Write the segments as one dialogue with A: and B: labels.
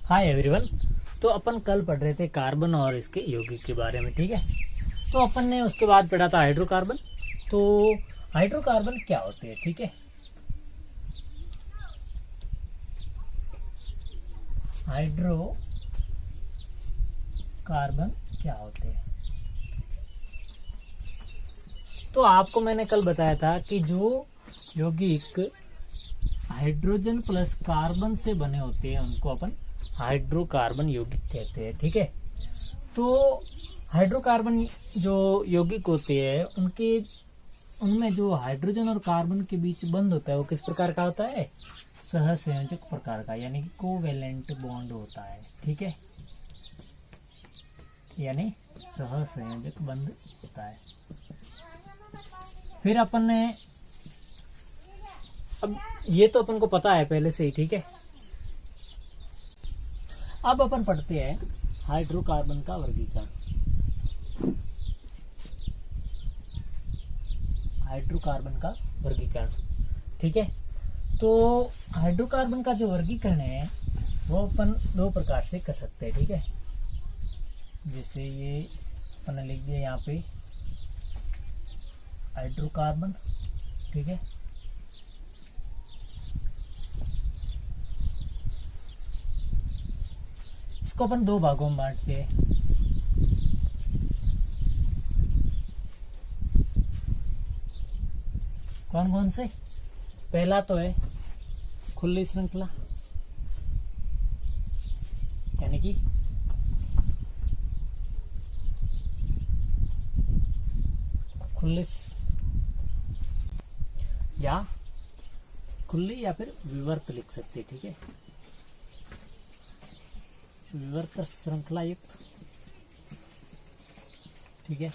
A: Hi everyone. तो अपन कल पढ़ रहे थे कार्बन और इसके यौगिक के बारे में, ठीक है। तो अपन ने उसके बाद पढ़ा था हाइड्रोकार्बन। तो हाइड्रोकार्बन क्या होते हैं, ठीक है। हाइड्रोकार्बन क्या होते हैं, तो आपको मैंने कल बताया था कि जो यौगिक हाइड्रोजन प्लस कार्बन से बने होते हैं उनको अपन हाइड्रोकार्बन यौगिक कहते हैं, ठीक है। तो हाइड्रोकार्बन जो यौगिक होते हैं उनमें जो हाइड्रोजन और कार्बन के बीच बंध होता है वो किस प्रकार का होता है, सहसंयोजक प्रकार का, यानी कि कोवेलेंट बॉन्ड होता है, ठीक है। यानी सहसंयोजक बंध होता है। फिर अपन ने अब ये तो अपन को पता है पहले से ही, ठीक है। अब अपन पढ़ते हैं हाइड्रोकार्बन का वर्गीकरण। हाइड्रोकार्बन का वर्गीकरण, ठीक है। तो हाइड्रोकार्बन का जो वर्गीकरण है वो अपन दो प्रकार से कर सकते हैं, ठीक है। जैसे ये अपन ने लिख दिया यहाँ पे हाइड्रोकार्बन, ठीक है। इसको अपन दो भागों में बांटते हैं। कौन कौन से? पहला तो है खुली श्रृंखला, यानी कि खुली या फिर विवर्त लिख सकते हैं, ठीक है। विवर्त श्रृंखला युक्त, ठीक है,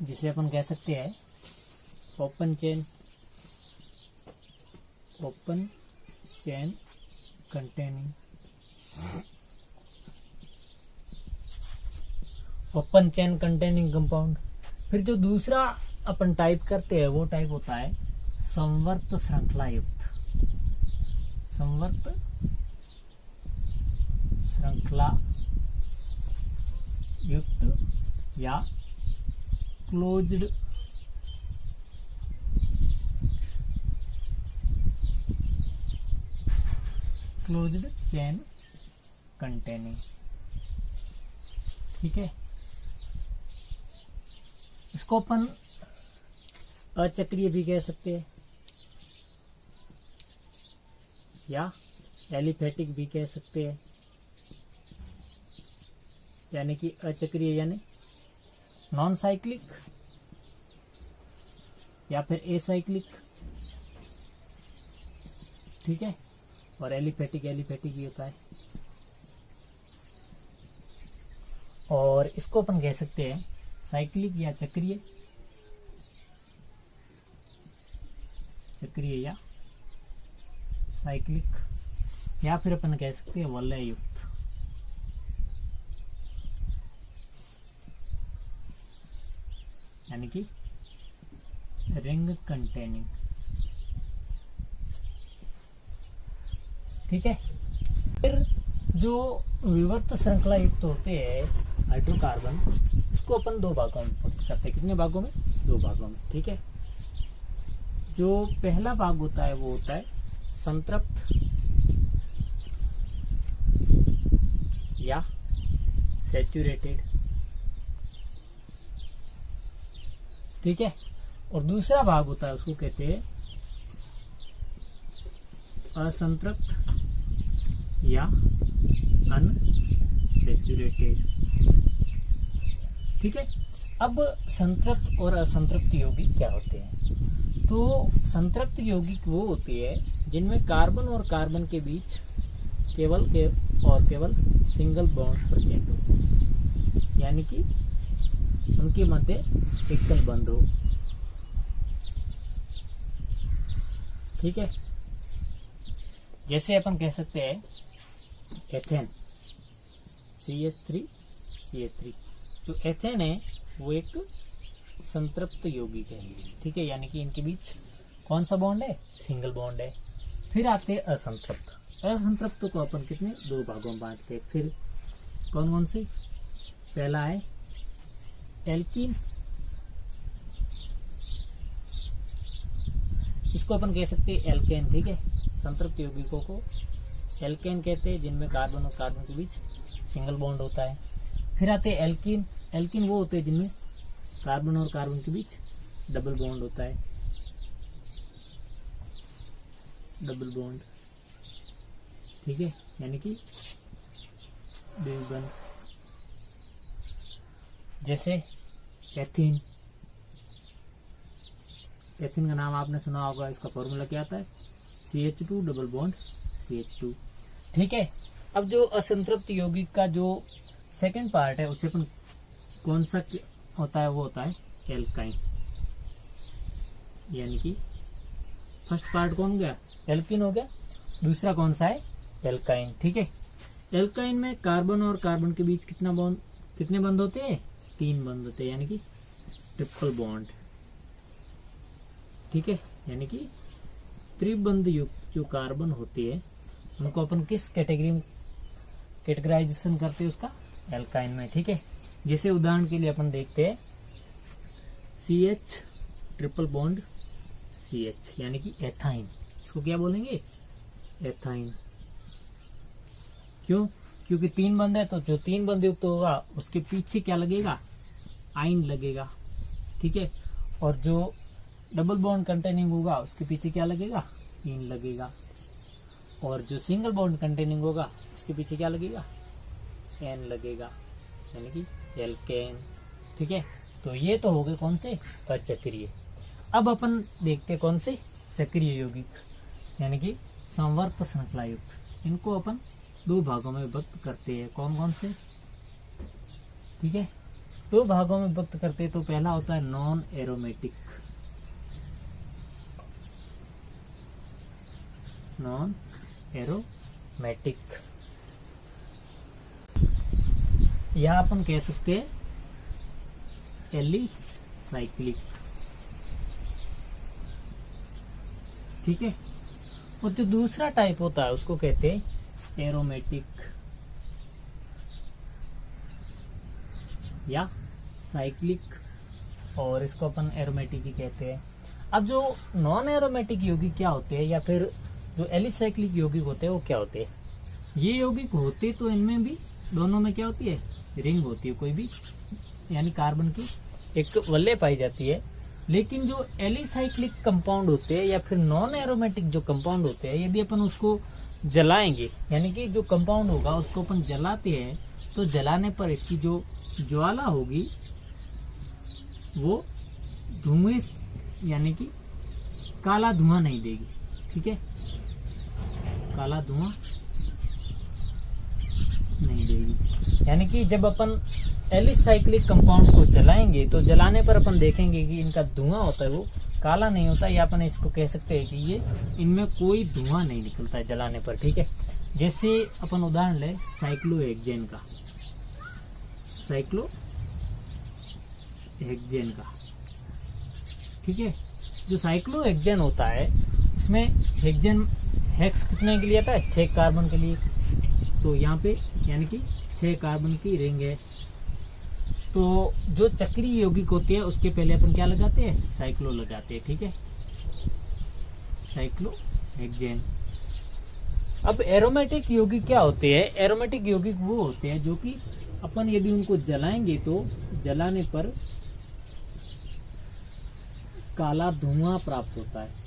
A: जिसे अपन कह सकते हैं open chain containing open chain containing compound. फिर जो दूसरा अपन टाइप करते हैं वो टाइप होता है संवर्त श्रृंखला युक्त। संवर्त श्रृंखला युक्त या क्लोज्ड चेन कंटेनिंग, ठीक है। इसको अपन अचक्रीय भी कह सकते हैं या एलिफेटिक भी कह सकते हैं, यानी कि अचक्रीय यानी नॉन साइक्लिक या फिर एसाइक्लिक, ठीक है। और एलिफेटिक ही होता है। और इसको अपन कह सकते हैं साइक्लिक या चक्रीय या साइक्लिक, या फिर अपन कह सकते हैं वलय युक्त, यानी कि रिंग कंटेनिंग, ठीक है। फिर जो विवर्त श्रृंखला युक्त होते हैं हाइड्रोकार्बन, इसको अपन दो भागों में करते हैं। कितने भागों में? दो भागों में, ठीक है। जो पहला भाग होता है वो होता है संतृप्त या सैचुरेटेड, ठीक है। और दूसरा भाग होता है उसको कहते हैं असंतृप्त या अनसैचुरेटेड, ठीक है। अब संतृप्त और असंतृप्त यौगिक क्या होते हैं? तो संतृप्त यौगिक वो होते हैं जिनमें कार्बन और कार्बन के बीच केवल सिंगल बॉन्ड प्रेजेंट हो, यानी कि उनके मध्य एकल बंध हो, ठीक है। जैसे अपन कह सकते हैं एथेन CH3 जो एथेन है वो एक संतृप्त यौगिक है, ठीक है। यानी कि इनके बीच कौन सा बॉन्ड है? सिंगल बॉन्ड है। फिर आते हैं असंतृप्त। असंतृप्त को अपन कितने 2 भागों में बांटते हैं। फिर कौन कौन से? पहला है एल्कीन, इसको अपन कह सकते हैं एल्केन, ठीक है। संतृप्त यौगिकों को एल्केन कहते हैं, जिनमें कार्बन और कार्बन के बीच सिंगल बॉन्ड होता है। फिर आते हैं एल्कीन। एल्कीन वो होते हैं जिनमें कार्बन और कार्बन के बीच डबल बॉन्ड होता है, डबल बॉन्ड, ठीक है, यानी कि द्विबंध। जैसे एथीन, एथीन का नाम आपने सुना होगा, इसका फॉर्मूला क्या आता है? CH2 डबल बॉन्ड CH2, ठीक है। अब जो असंतृप्त यौगिक का जो सेकंड पार्ट है उससे अपन कौन सा होता है? वो होता है एल्काइन, यानी कि फर्स्ट पार्ट कौन हो गया? एल्कीन हो गया। दूसरा कौन सा है? एल्काइन, ठीक है। एल्काइन में कार्बन और कार्बन के बीच कितने बंध होते हैं? 3 बंध होते हैं, यानी कि ट्रिपल बॉन्ड, ठीक है। यानी कि त्रिबंध युक्त जो कार्बन होती है उनको अपन किस कैटेगरी में कैटेगराइजेशन करते हैं? उसका एल्काइन में, ठीक है। जैसे उदाहरण के लिए अपन देखते हैं CH ट्रिपल बॉन्ड CH, यानी कि एथाइन। इसको क्या बोलेंगे? एथाइन। क्यों? क्योंकि 3 बंध है, तो जो 3 बंध युक्त होगा उसके पीछे क्या लगेगा? आइन लगेगा, ठीक है। और जो डबल बॉन्ड कंटेनिंग होगा उसके पीछे क्या लगेगा? इन लगेगा। और जो सिंगल बॉन्ड कंटेनिंग होगा उसके पीछे क्या लगेगा? एन लगेगा, यानी कि एल्केन, ठीक है। तो ये तो हो गए कौन से? अचक्रीय। अब अपन देखते हैं कौन से? चक्रीय यौगिक, यानी कि संवर्त श्रृंखला युक्त। इनको अपन 2 भागों में विभक्त करते हैं। कौन कौन से? ठीक है, 2 भागों में विभक्त करते हैं। तो पहला होता है नॉन एरोमेटिक, नॉन एरोमेटिक, या अपन कह सकते हैं एलिसाइक्लिक, ठीक है। और जो दूसरा टाइप होता है उसको कहते हैं एरोमेटिक या साइक्लिक, और इसको अपन एरोमेटिक ही कहते हैं। अब जो नॉन एरोमेटिक यौगिक क्या होते हैं, या फिर जो एलिसाइक्लिक यौगिक होते हैं वो क्या होते हैं? ये यौगिक होते तो इनमें भी दोनों में क्या होती है? रिंग होती है कोई भी, यानी कार्बन की एक वलय पाई जाती है। लेकिन जो एलिसाइक्लिक कंपाउंड होते हैं या फिर नॉन एरोमेटिक जो कंपाउंड होते हैं, यदि अपन उसको जलाएंगे, यानी कि जो कंपाउंड होगा उसको अपन जलाते हैं, तो जलाने पर इसकी जो ज्वाला होगी वो धुएं, यानी कि काला धुआं नहीं देगी, ठीक है, काला धुआं नहीं देगी। यानी कि जब अपन एलिसाइक्लिक कंपाउंड को जलाएंगे तो जलाने पर अपन देखेंगे कि इनका धुआं होता है वो काला नहीं होता, या अपन इसको कह सकते हैं कि ये इनमें कोई धुआं नहीं निकलता है जलाने पर, ठीक है। जैसे अपन उदाहरण ले साइक्लोहेक्सेन का, साइक्लोहेक्सेन का, ठीक है। जो साइक्लोहेक्सेन होता है उसमें हेक्सेन हेक्स कितने के लिए आता है? 6 कार्बन के लिए। तो यहाँ पे यानी कि 6 कार्बन की रिंग है। तो जो चक्रीय यौगिक होती है उसके पहले अपन क्या लगाते हैं? साइक्लो लगाते हैं, ठीक है, साइक्लोहेक्सेन। अब एरोमेटिक यौगिक क्या होते हैं? एरोमेटिक यौगिक वो होते हैं जो कि अपन यदि उनको जलाएंगे तो जलाने पर काला धुआं प्राप्त होता है।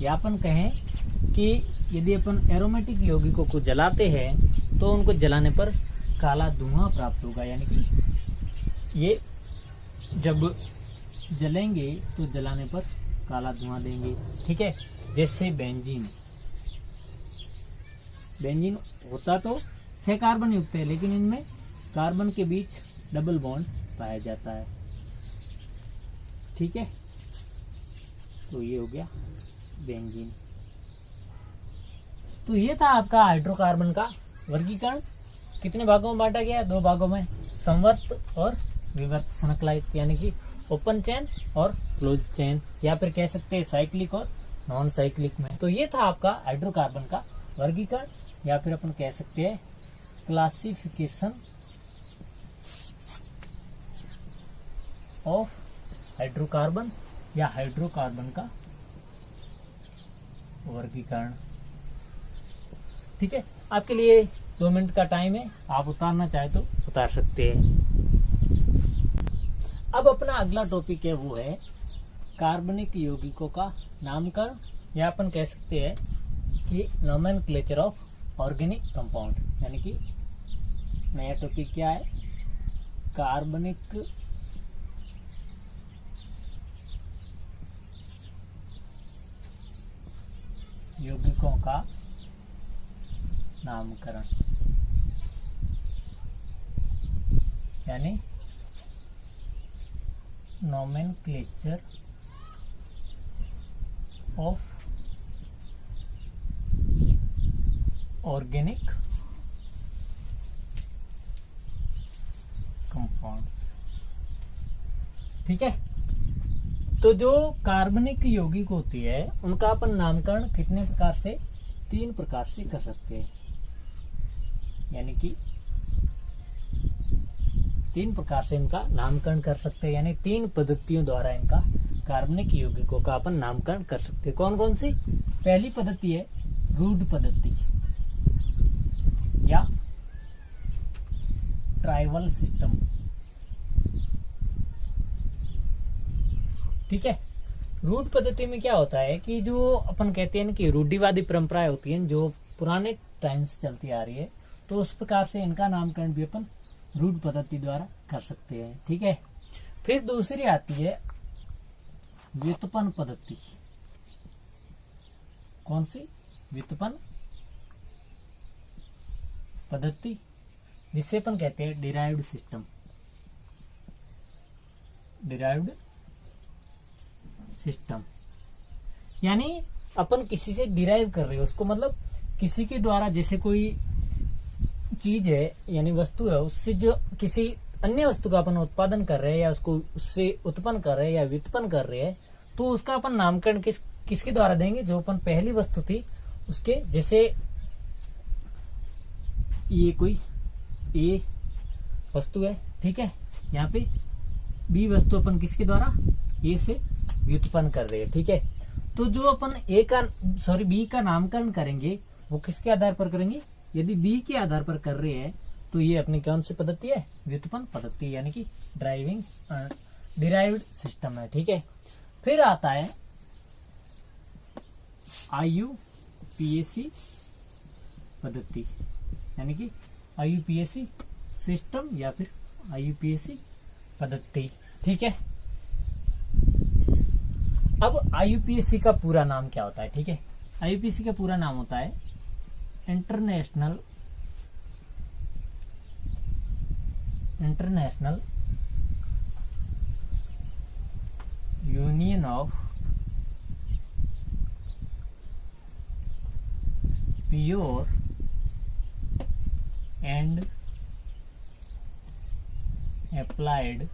A: या अपन कहें कि यदि अपन एरोमेटिक यौगिकों को जलाते हैं तो उनको जलाने पर काला धुआं प्राप्त होगा, यानी कि ये जब जलेंगे तो जलाने पर काला धुआं देंगे, ठीक है। जैसे बेंजीन, बेंजीन होता तो 6 कार्बन युक्त है, लेकिन इनमें कार्बन के बीच डबल बॉन्ड पाया जाता है, ठीक है। तो ये हो गया बेंजीन। तो ये था आपका हाइड्रोकार्बन का वर्गीकरण। कितने भागों में बांटा गया है? 2 भागों में, संवर्त और विवर्त श्रृंखला, यानी कि ओपन चेन और क्लोज चेन, या फिर कह सकते हैं साइक्लिक और नॉन साइक्लिक में। तो ये था आपका हाइड्रोकार्बन का वर्गीकरण, या फिर अपन कह सकते हैं क्लासिफिकेशन ऑफ हाइड्रोकार्बन, या हाइड्रोकार्बन का वर्गीकरण। ठीक है, आपके लिए 2 मिनट का टाइम है, आप उतारना चाहे तो उतार सकते हैं। अब अपना अगला टॉपिक है, वो है कार्बनिक यौगिकों का नामकरण, या अपन कह सकते हैं कि नोमेनक्लेचर ऑफ ऑर्गेनिक कंपाउंड। यानी कि नया टॉपिक क्या है, कार्बनिक यौगिकों का नामकरण, यानी नोमेनक्लेचर ऑफ ऑर्गेनिक कंपाउंड। ठीक है, तो जो कार्बनिक यौगिक होती है उनका अपन नामकरण कितने प्रकार से, 3 प्रकार से कर सकते हैं। यानी कि 3 प्रकार से इनका नामकरण कर सकते हैं, यानी 3 पद्धतियों द्वारा इनका कार्बनिक यौगिकों का अपन नामकरण कर सकते हैं। कौन कौन सी? पहली पद्धति है रूढ़ पद्धति या ट्राइवल सिस्टम। ठीक है, रूढ़ पद्धति में क्या होता है कि जो अपन कहते हैं कि रूढ़िवादी परंपराएं होती हैं जो पुराने टाइम से चलती आ रही है, तो उस प्रकार से इनका नामकरण भी अपन रूढ़ पद्धति द्वारा कर सकते हैं। ठीक है, फिर दूसरी आती है व्युत्पन्न पद्धति। कौन सी? व्युत्पन्न पद्धति, जिसे अपन कहते हैं डिराइव्ड सिस्टम। डिराइव्ड सिस्टम यानी अपन किसी से डिराइव कर रहे हो उसको, मतलब किसी के द्वारा, जैसे कोई चीज है यानी वस्तु है, उससे जो किसी अन्य वस्तु का अपन उत्पादन कर रहे हैं या उसको उससे उत्पन्न कर रहे हैं या व्युत्पन्न कर रहे हैं, तो उसका अपन नामकरण किसके द्वारा देंगे? जो अपन पहली वस्तु थी उसके, जैसे ये कोई ए वस्तु है, ठीक है, यहाँ पे बी वस्तु अपन किसके द्वारा? ए से व्युत्पन्न कर रहे हैं। ठीक है, तो जो अपन बी का नामकरण करेंगे वो किसके आधार पर करेंगे? यदि बी के आधार पर कर रहे हैं तो ये अपनी कौन सी पद्धति है? व्युत्पन्न पद्धति, यानी कि डिराइव्ड सिस्टम है। ठीक है, फिर आता है IUPAC पद्धति, यानी कि IUPAC सिस्टम या फिर IUPAC पद्धति। ठीक है, अब IUPAC का पूरा नाम क्या होता है? ठीक है, IUPAC का पूरा नाम होता है international union of pure and applied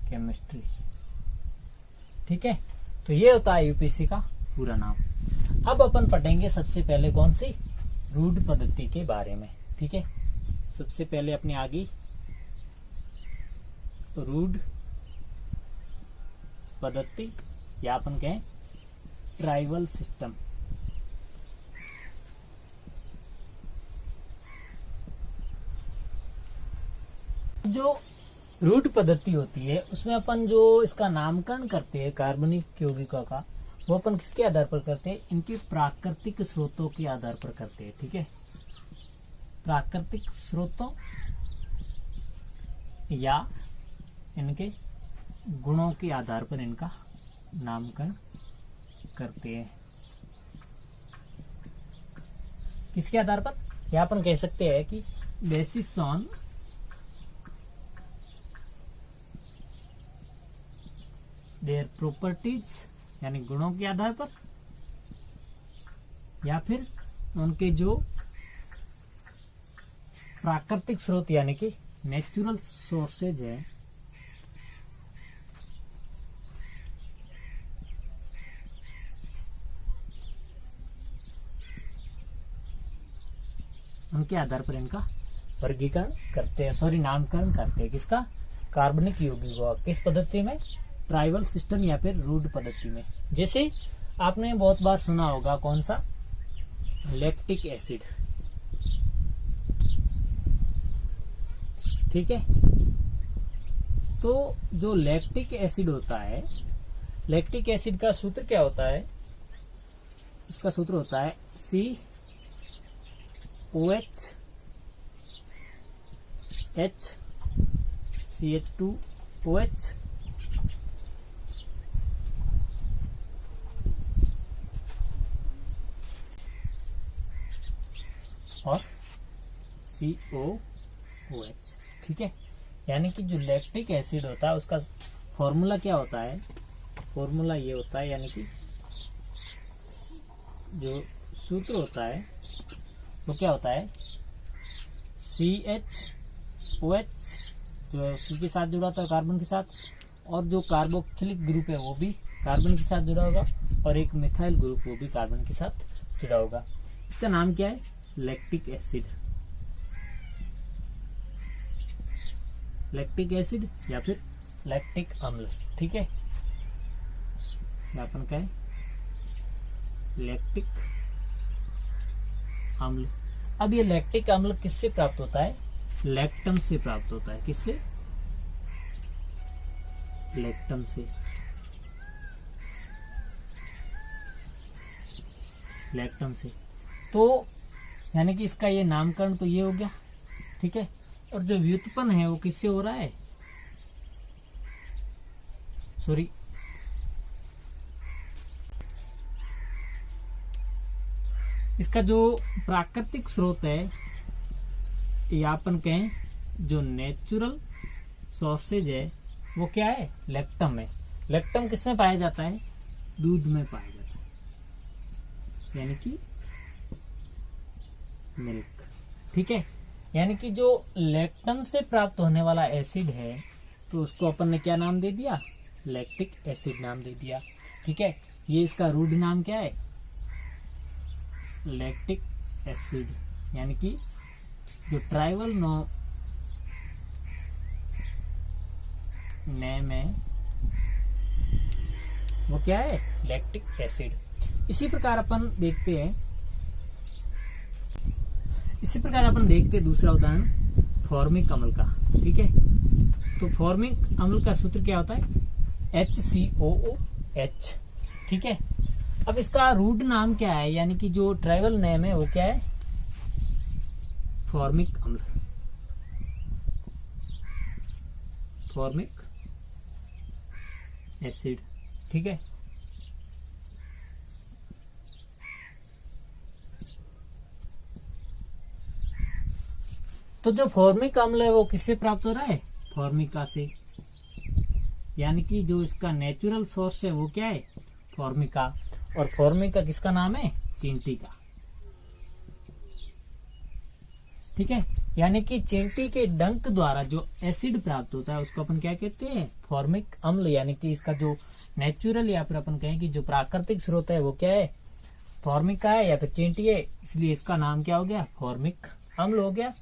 A: chemistry. ठीक है, तो ये होता है IUPAC का पूरा नाम। अब अपन पढ़ेंगे सबसे पहले कौन सी? रूढ़ पद्धति के बारे में। ठीक है, सबसे पहले अपने आगे रूढ़ पद्धति या अपन कहें ट्राइबल सिस्टम। जो रूढ़ पद्धति होती है उसमें अपन जो इसका नामकरण करते हैं कार्बनिक यौगिकों का, वो अपन किसके आधार पर करते हैं? इनके प्राकृतिक स्रोतों के आधार पर करते हैं। ठीक है, प्राकृतिक स्रोतों या इनके गुणों के आधार पर इनका नामकरण करते हैं। किसके आधार पर? या अपन कह सकते हैं कि बेसिस ऑन देयर प्रॉपर्टीज, यानी गुणों के आधार पर, या फिर उनके जो प्राकृतिक स्रोत यानी कि नेचुरल सोर्सेज है उनके आधार पर इनका वर्गीकरण करते हैं, नामकरण करते हैं। किसका? कार्बनिक यौगिक का। किस पद्धति में? ट्राइवल सिस्टम या फिर रूढ़ पद्धति में। जैसे आपने बहुत बार सुना होगा, कौन सा? Lactic acid. ठीक है, तो जो लैक्टिक एसिड होता है, लैक्टिक एसिड का सूत्र क्या होता है? इसका सूत्र होता है COH H CH2OH और COOH। ठीक है, यानी कि जो लैक्टिक एसिड होता है उसका फॉर्मूला क्या होता है? फॉर्मूला ये होता है, यानी कि जो सूत्र होता है वो क्या होता है? CHOH जो C के साथ जुड़ा होता है कार्बन के साथ, और जो कार्बोक्सिलिक ग्रुप है वो भी कार्बन के साथ जुड़ा होगा, और एक मिथाइल ग्रुप वो भी कार्बन के साथ जुड़ा होगा। इसका नाम क्या है? Lactic acid. लैक्टिक एसिड या फिर लैक्टिक अम्ल। ठीक है, अपन का है लैक्टिक अम्ल। अब ये लैक्टिक अम्ल किससे प्राप्त होता है? लैक्टम से प्राप्त होता है। किससे? लैक्टम से। लैक्टम से। तो यानी कि इसका ये नामकरण तो ये हो गया। ठीक है, और जो व्युत्पन्न है वो किससे हो रहा है? सॉरी, इसका जो प्राकृतिक स्रोत है या अपन कहें जो नेचुरल सोर्सेज है वो क्या है? लैक्टम है। लैक्टम किसमें पाया जाता है? दूध में पाया जाता है, यानी कि मिल्क। ठीक है, यानी कि जो लैक्टम से प्राप्त होने वाला एसिड है तो उसको अपन ने क्या नाम दे दिया? लैक्टिक एसिड नाम दे दिया। ठीक है, ये इसका रूढ़ नाम क्या है? लैक्टिक एसिड, यानी कि जो ट्राइवल नेम है वो क्या है? Lactic acid. इसी प्रकार अपन देखते हैं दूसरा उदाहरण फॉर्मिक अम्ल का। ठीक है, तो फॉर्मिक अम्ल का सूत्र क्या होता है? HCOOH। ठीक है, अब इसका रूट नाम क्या है, यानी कि जो ट्राइवल नेम है वो क्या है? फॉर्मिक अम्ल। Formic acid. ठीक है, तो जो फॉर्मिक अम्ल है वो किससे प्राप्त हो रहा है? फॉर्मिका से। यानी कि जो इसका नेचुरल सोर्स है वो क्या है? फॉर्मिका। और फॉर्मिका किसका नाम है? चींटी का। ठीक है, यानी कि चींटी के डंक द्वारा जो एसिड प्राप्त होता है उसको अपन क्या कहते हैं? फॉर्मिक अम्ल। यानी कि इसका जो नेचुरल या फिर अपन कहें कि जो प्राकृतिक स्रोत है वो क्या है? फॉर्मिका है या फिर चींटी है, इसलिए इसका नाम क्या हो गया? फॉर्मिक अम्ल हो गया।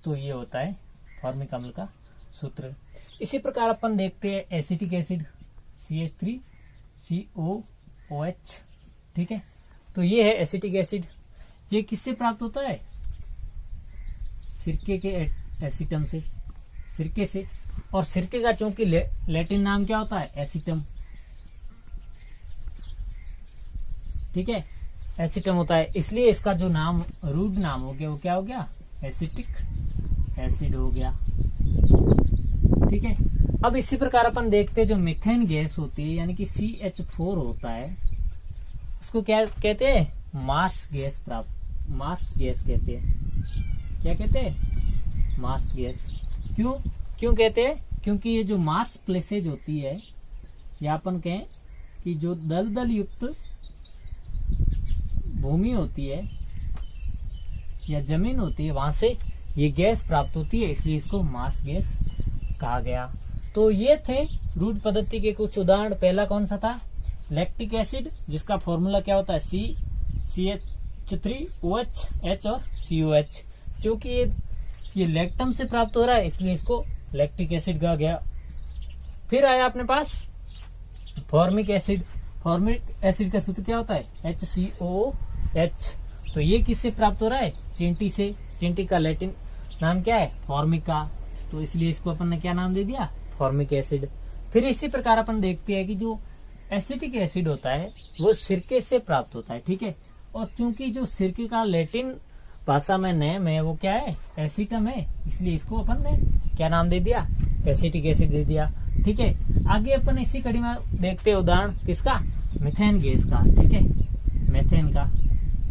A: तो ये होता है फॉर्मिक अम्ल का सूत्र। इसी प्रकार अपन देखते हैं एसिटिक एसिड CH3COOH। ठीक है, तो ये है एसिटिक एसिड। ये किससे प्राप्त होता है? सिरके के एसिटम से। सिरके से, और सिरके का चूंकि लैटिन नाम क्या होता है? एसिटम। ठीक है, एसिटम होता है, इसलिए इसका जो नाम रूट नाम हो गया वो क्या हो गया? एसिटिक एसिड हो गया। ठीक है, अब इसी प्रकार अपन देखते हैं जो मीथेन गैस होती है यानी कि CH4 होता है, उसको क्या कहते हैं? मार्स गैस कहते हैं। क्या कहते हैं? Marsh gas. क्यों कहते हैं? क्योंकि ये जो मार्स प्लेसेज होती है या अपन कहें कि जो दलदल युक्त भूमि होती है या जमीन होती है, वहां से ये गैस प्राप्त होती है, इसलिए इसको मार्स गैस कहा गया। तो ये थे रूट पद्धति के कुछ उदाहरण। पहला कौन सा था? लैक्टिक एसिड, जिसका फॉर्मूला क्या होता है? CH3OH और COH। क्योंकि ये लैक्टम से प्राप्त हो रहा है, इसलिए इसको लैक्टिक एसिड कहा गया। फिर आया अपने पास फॉर्मिक एसिड। फॉर्मिक एसिड का सूत्र क्या होता है? HCOH। तो ये किससे प्राप्त हो रहा है? चींटी से। चींटी का लैटिन नाम क्या है? फॉर्मिका। तो इसलिए इसको अपन ने क्या नाम दे दिया? Formic acid. फिर इसी प्रकार अपन देखते हैं कि जो एसिटिक एसिड होता है वो सिरके से प्राप्त होता है, ठीक है। और चूंकि जो सिरके का लैटिन भाषा में नेम है वो क्या है? एसिटम है, इसलिए इसको अपन ने क्या नाम दे दिया? एसिटिक एसिड दे दिया, ठीक है। आगे अपन इसी कड़ी में देखते हैं उदाहरण किसका? मीथेन गैस का, ठीक है, मीथेन का।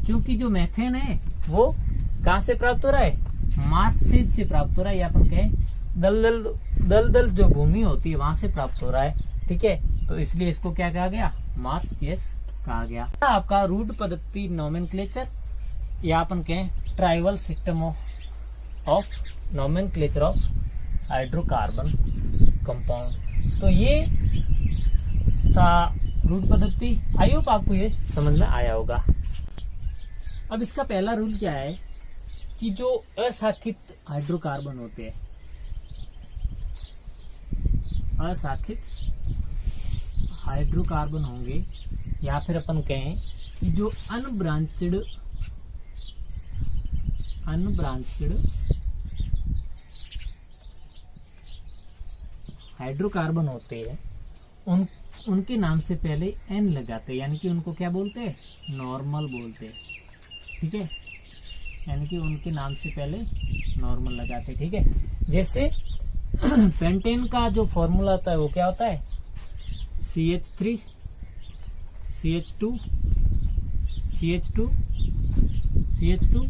A: क्योंकि जो मीथेन है वो कहाँ से प्राप्त हो रहा है? मार्स से प्राप्त हो रहा है, या अपन कहें दलदल जो भूमि होती है वहां से प्राप्त हो रहा है, ठीक है। तो इसलिए इसको क्या कहा गया? मार्स गैस कहा गया। आपका रूट पद्धति नोमेनक्लेचर, या अपन कहें tribal system of nomenclature of hydrocarbon compound. तो ये था रूट पद्धति। आई होप आपको ये समझ में आया होगा। अब इसका पहला रूल क्या है कि जो अशाखित हाइड्रोकार्बन होते हैं, अशाखित हाइड्रोकार्बन होंगे, या फिर अपन कहें कि जो अनब्रांचेड हाइड्रोकार्बन होते हैं, उनके नाम से पहले एन लगाते हैं, यानी कि उनको क्या बोलते हैं? नॉर्मल बोलते हैं, ठीक है। यानी कि उनके नाम से पहले नॉर्मल लगाते हैं, ठीक है। जैसे पेंटेन का जो फॉर्मूला होता है वो क्या होता है? CH3 CH2 CH2 CH2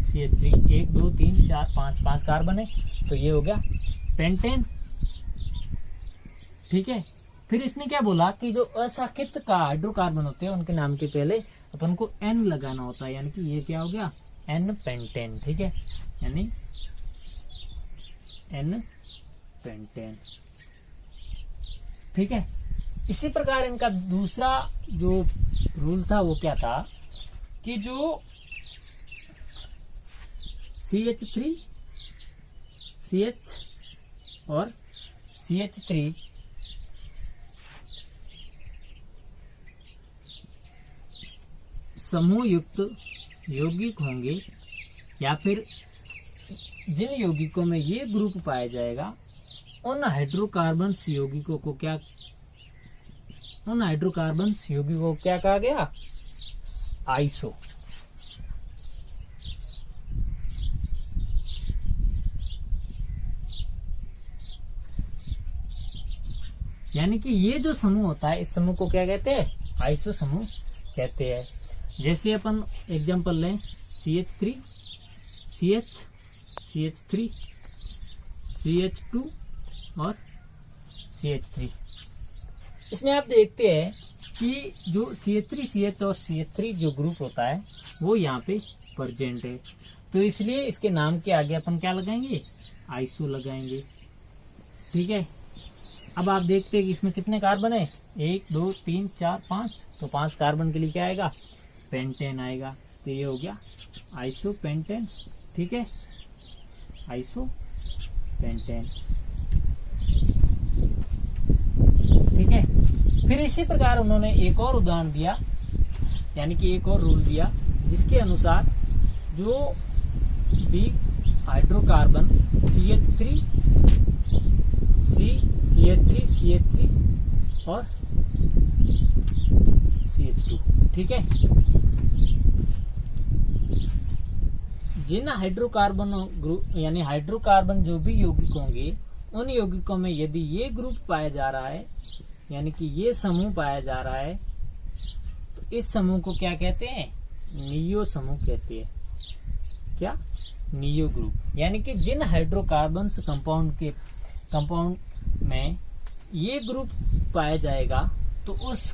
A: CH3, 1 2 3 4 5 carbon है, तो ये हो गया पेंटेन, ठीक है। फिर इसने क्या बोला कि जो अशाखित का हाइड्रोकार्बन होते हैं उनके नाम के पहले अपन को N लगाना होता है, यानी कि ये क्या हो गया? N पेंटेन, ठीक है, यानी N पेंटेन, ठीक है। इसी प्रकार इनका दूसरा जो रूल था वो क्या था कि जो CH3 CH और CH3 समूह युक्त यौगिक होंगे, या फिर जिन यौगिकों में ये ग्रुप पाया जाएगा उन हाइड्रोकार्बन्स यौगिकों को क्या कहा गया? आइसो। यानी कि ये जो समूह होता है इस समूह को क्या कहते हैं? आइसो समूह कहते हैं। जैसे अपन एग्जांपल लें CH3 CH CH3 CH2 और CH3। इसमें आप देखते हैं कि जो CH3 CH और CH3 जो ग्रुप होता है वो यहाँ पे प्रेजेंट है, तो इसलिए इसके नाम के आगे अपन क्या लगाएंगे? आइसो लगाएंगे, ठीक है। अब आप देखते हैं कि इसमें कितने कार्बन है? 1 2 3 4 5, तो 5 कार्बन के लिए क्या आएगा? पेंटेन आएगा। तो ये हो गया आइसो पेंटेन, ठीक है, आइसो पेंटेन, ठीक है। फिर इसी प्रकार उन्होंने एक और उदाहरण दिया, यानी कि एक और रूल दिया, जिसके अनुसार जो भी हाइड्रोकार्बन CH3 CH3 और CH2, ठीक है, जिन हाइड्रोकार्बन ग्रुप यानी हाइड्रोकार्बन जो भी यौगिक होंगे उन यौगिकों में यदि ये ग्रुप पाया जा रहा है, यानी कि ये समूह पाया जा रहा है, तो इस समूह को क्या कहते हैं? नियो समूह कहते हैं। क्या? Neo group. यानी कि जिन हाइड्रोकार्बन्स कंपाउंड में ये ग्रुप पाया जाएगा तो उस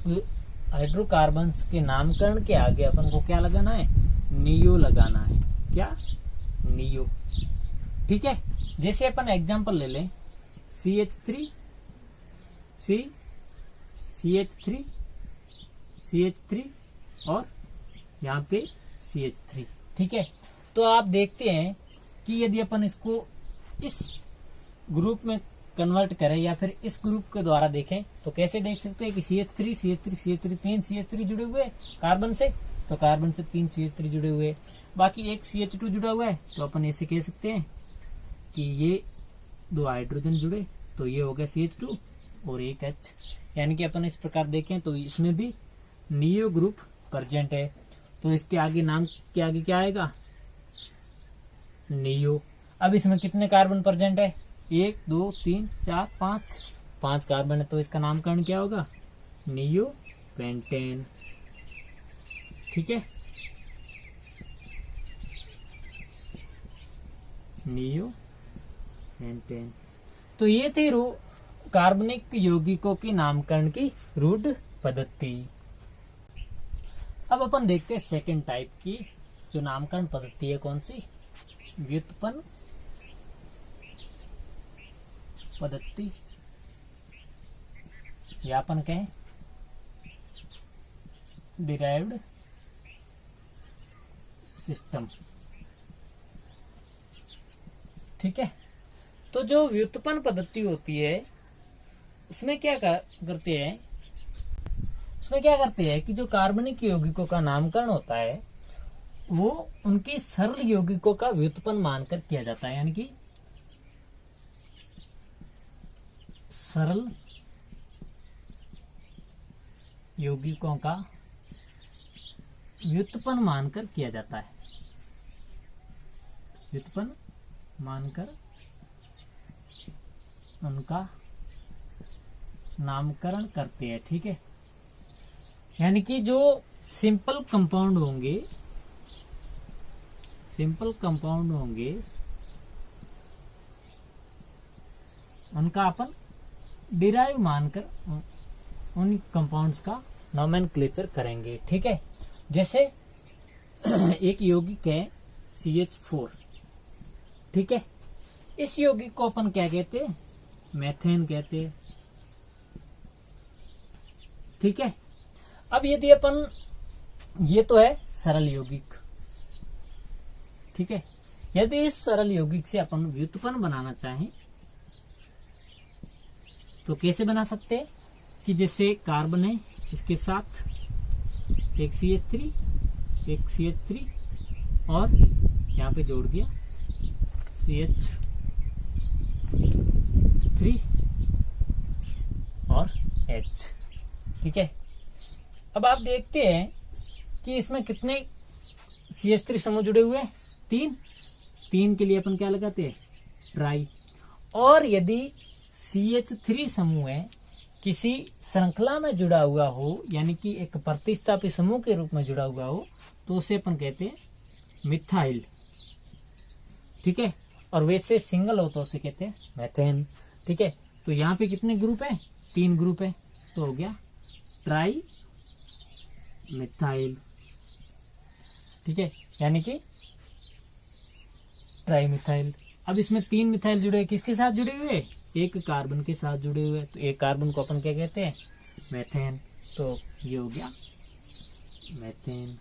A: हाइड्रोकार्बन्स के नामकरण के आगे अपन को क्या लगाना है? नियो लगाना है। क्या? नियो, ठीक है। जैसे अपन एग्जांपल ले लें CH3 CH3 CH3 और यहाँ पे CH3, ठीक है। तो आप देखते हैं कि यदि अपन इसको इस ग्रुप में कन्वर्ट करें या फिर इस ग्रुप के द्वारा देखें तो कैसे देख सकते हैं कि CH3 तीन CH3 जुड़े हुए कार्बन से, तो कार्बन से 3 CH3 जुड़े हुए, बाकी एक CH2 जुड़ा हुआ है। तो अपन ऐसे कह सकते हैं कि ये 2 हाइड्रोजन जुड़े तो ये हो गया CH2 और एक H, यानी कि अपन इस प्रकार देखें तो इसमें भी नियो ग्रुप प्रेजेंट है। तो इसके आगे नाम के आगे क्या आएगा, नियो। अब इसमें कितने कार्बन प्रेजेंट है, 1 2 3 4 5 कार्बन है, तो इसका नामकरण क्या होगा, नियो पेंटेन, ठीक है, नियो पेंटेन। तो ये थी कार्बनिक यौगिकों की नामकरण की रूढ़ पद्धति। अब अपन देखते हैं सेकेंड टाइप की जो नामकरण पद्धति है, कौन सी, व्युत्पन्न पद्धति, या अपन कहें डिराइव्ड सिस्टम, ठीक है। तो जो व्युत्पन्न पद्धति होती है उसमें क्या करते हैं कि जो कार्बनिक यौगिकों का नामकरण होता है वो उनकी सरल यौगिकों का व्युत्पन्न मानकर किया जाता है, यानी कि सरल यौगिकों का व्युत्पन्न मानकर किया जाता है, व्युत्पन्न मानकर उनका नामकरण करते हैं, ठीक है। यानी कि जो सिंपल कंपाउंड होंगे उनका अपन डिराइव मानकर उन कंपाउंड्स का नोमेनक्लेचर करेंगे, ठीक है। जैसे एक यौगिक है CH4, ठीक है, इस यौगिक को अपन क्या कहते हैं, मेथेन कहते हैं, ठीक है। अब यदि अपन, ये तो है सरल यौगिक, ठीक है, यदि इस सरल यौगिक से अपन व्युत्पन्न बनाना चाहें तो कैसे बना सकते हैं कि जैसे कार्बन है, इसके साथ एक CH3 और यहाँ पे जोड़ दिया CH3 और H, ठीक है। अब आप देखते हैं कि इसमें कितने CH3 समूह जुड़े हुए हैं, 3 के लिए अपन क्या लगाते हैं, ट्राई। और यदि CH3 समूह है किसी श्रृंखला में जुड़ा हुआ हो, यानी कि एक प्रतिस्थापी समूह के रूप में जुड़ा हुआ हो, तो उसे अपन कहते हैं मिथाइल, ठीक है। और वैसे सिंगल हो तो उसे कहते हैं मेथेन, ठीक है। तो यहाँ पे कितने ग्रुप हैं, 3 ग्रुप है, तो हो गया ट्राई मिथाइल, ठीक है, यानी कि ट्राई मिथाइल। अब इसमें 3 मिथाइल जुड़े, किसके साथ जुड़े हुए, एक कार्बन के साथ जुड़े हुए, तो एक कार्बन को अपन क्या कहते हैं, मेथेन। तो ये हो गया मेथेन,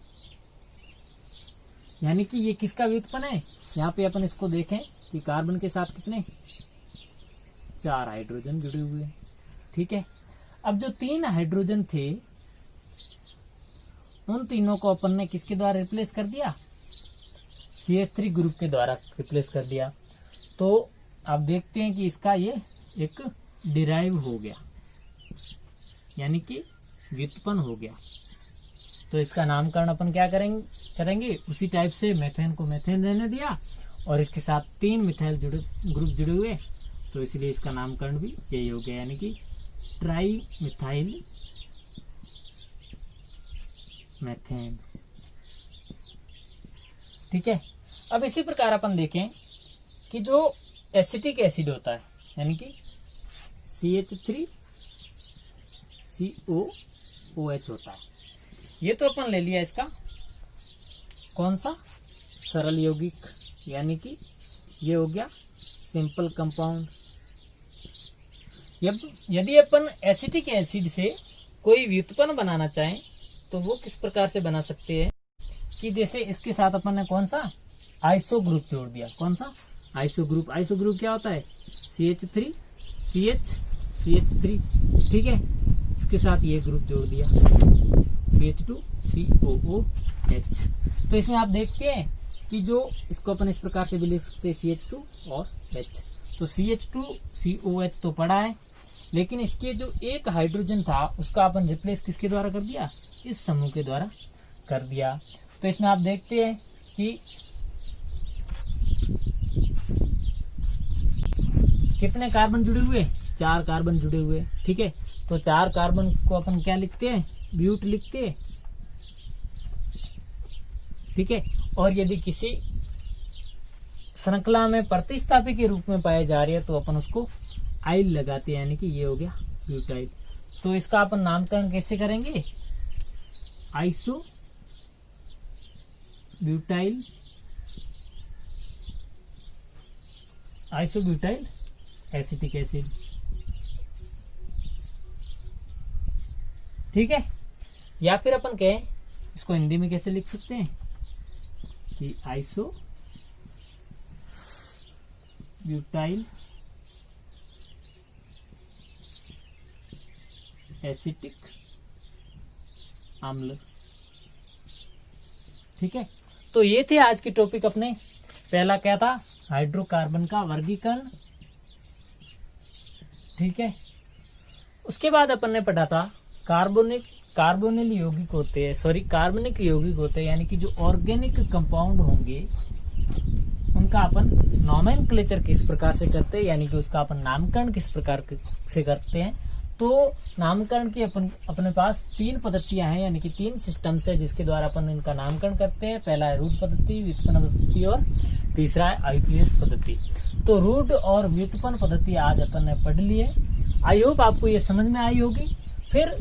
A: यानी कि ये किसका व्युत्पन्न है। यहाँ पे अपन इसको देखें कि कार्बन के साथ कितने, 4 हाइड्रोजन जुड़े हुए, ठीक है। अब जो 3 हाइड्रोजन थे उन तीनों को अपन ने किसके द्वारा रिप्लेस कर दिया, CH3 ग्रुप के द्वारा रिप्लेस कर दिया। तो आप देखते हैं कि इसका ये एक डिराइव हो गया, यानी कि व्युत्पन्न हो गया। तो इसका नामकरण अपन क्या करेंगे उसी टाइप से, मेथेन को मेथेन रहने दिया और इसके साथ 3 मिथाइल ग्रुप जुड़े हुए, तो इसलिए इसका नामकरण भी यही हो गया, यानी कि ट्राई मिथाइल मेथेन, ठीक है। अब इसी प्रकार अपन देखें कि जो एसिटिक एसिड होता है, यानी कि CH3COOH होता है, ये तो अपन ले लिया इसका कौन सा, सरल यौगिक, यानी कि ये हो गया सिंपल कंपाउंड। यदि अपन एसिटिक एसिड से कोई व्युत्पन्न बनाना चाहें तो वो किस प्रकार से बना सकते हैं कि जैसे इसके साथ अपन ने कौन सा आइसो ग्रुप जोड़ दिया। कौन सा आइसो ग्रुप? आइसो ग्रुप क्या होता है? CH3 CH3, ठीक है। इसके साथ ये ग्रुप जोड़ दिया CH2 COOH। तो इसमें आप देखते हैं कि जो इसको अपन इस प्रकार से भी लिख सकते हैं CH2 और H। तो CH2 COH तो पड़ा है, लेकिन इसके जो एक हाइड्रोजन था उसका अपन रिप्लेस किसके द्वारा कर दिया? इस समूह के द्वारा कर दिया। तो इसमें आप देखते हैं कि कितने कार्बन जुड़े हुए? 4 कार्बन जुड़े हुए, ठीक है। तो 4 कार्बन को अपन क्या लिखते हैं? ब्यूट लिखते हैं, ठीक है। और यदि किसी श्रृंखला में प्रतिस्थापी के रूप में पाए जा रहे हैं तो अपन उसको आइल लगाते हैं, यानी कि ये हो गया ब्यूटाइल। तो इसका अपन नामकरण कैसे करेंगे? आइसो ब्यूटाइल एसिटिक एसिड, ठीक है। या फिर अपन कहें इसको हिंदी में कैसे लिख सकते हैं कि आइसो ब्यूटाइल एसिटिक अम्ल, ठीक है। तो ये थे आज के टॉपिक अपने। पहला क्या था? हाइड्रोकार्बन का वर्गीकरण, ठीक है। उसके बाद अपन ने पढ़ा था कार्बोनिल यौगिक होते हैं, कार्बनिक यौगिक होते हैं, यानी कि जो ऑर्गेनिक कंपाउंड होंगे उनका अपन नोमेनक्लेचर किस प्रकार से करते हैं, यानी कि उसका अपन नामकरण किस प्रकार से करते हैं। तो नामकरण की अपने पास 3 पद्धतियां हैं, यानी कि 3 सिस्टम्स है जिसके द्वारा अपन इनका नामकरण करते हैं। पहला है रूट पद्धति, व्युत्पन्न पद्धति और तीसरा है आईपीएस पद्धति। तो रूट और व्युत्पन्न पद्धति आज अपन ने पढ़ ली है। आई होप आपको ये समझ में आई होगी। फिर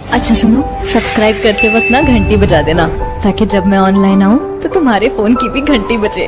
B: अच्छा सुनो, सब्सक्राइब करते वक्त ना घंटी बजा देना, ताकि जब मैं ऑनलाइन आऊँ तो तुम्हारे फोन की भी घंटी बजे।